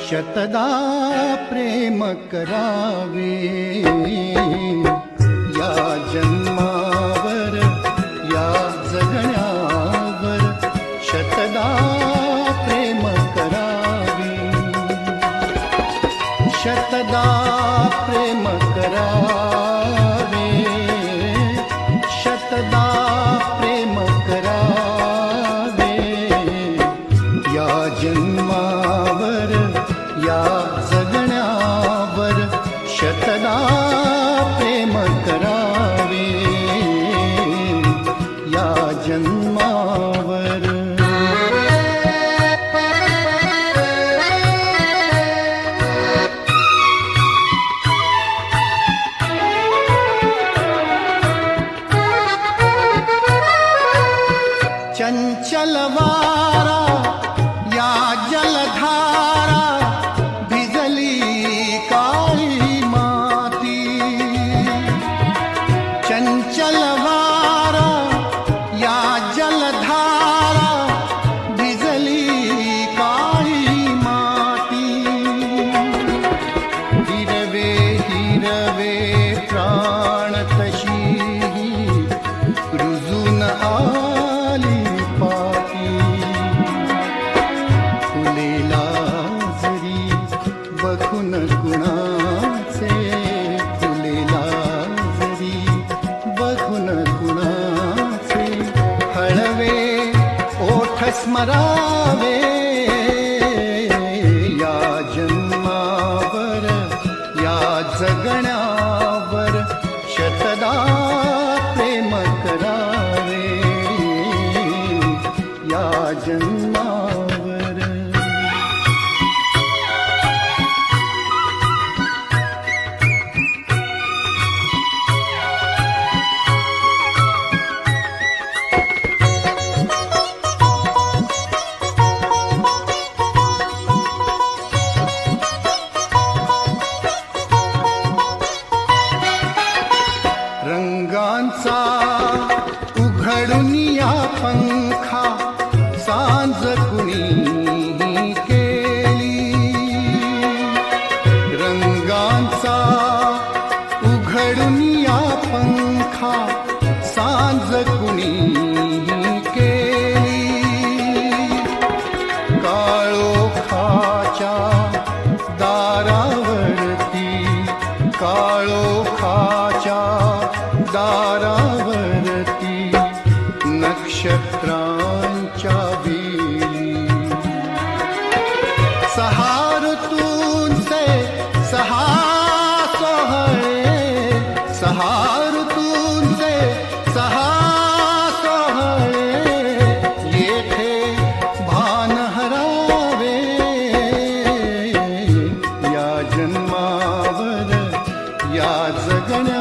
शतदा प्रेम करावे या जन्मावर या जगण्यावर शतदा प्रेम करावे शतदा प्रेम करावे शतदा प्रेम करावे या जन्मावर या जगण्यावर शतदा प्रेम करावे या जन्मावर चंचल वारा या जलधारा भिजली काळी माती चंचल वारा या जलधारा भिजली काळी माती हिरवे हिरवे प्राण तशी रुजून आली पाती फुलेला जरी बघून कुणाचे फुलेला जरी बघून कुणाचे हळवे ओठ स्मरावे या जन्मावर या जगण्यावर शतदा प्रेम करावे या जन्मावर रंगांचा उघडून या पंखा सांज कुणी केली रंगांचा उघडून या पंखा सांज कुणी केली काळोखाच्या दारावरती काळोखाच्या दारावरती नक्षत्रांच्या वेळी सहा ऋतूंचे सहा सोहळे सहा ऋतूंचे सहा सोहळे येथे भान हरावे या जन्मावर या जगण्या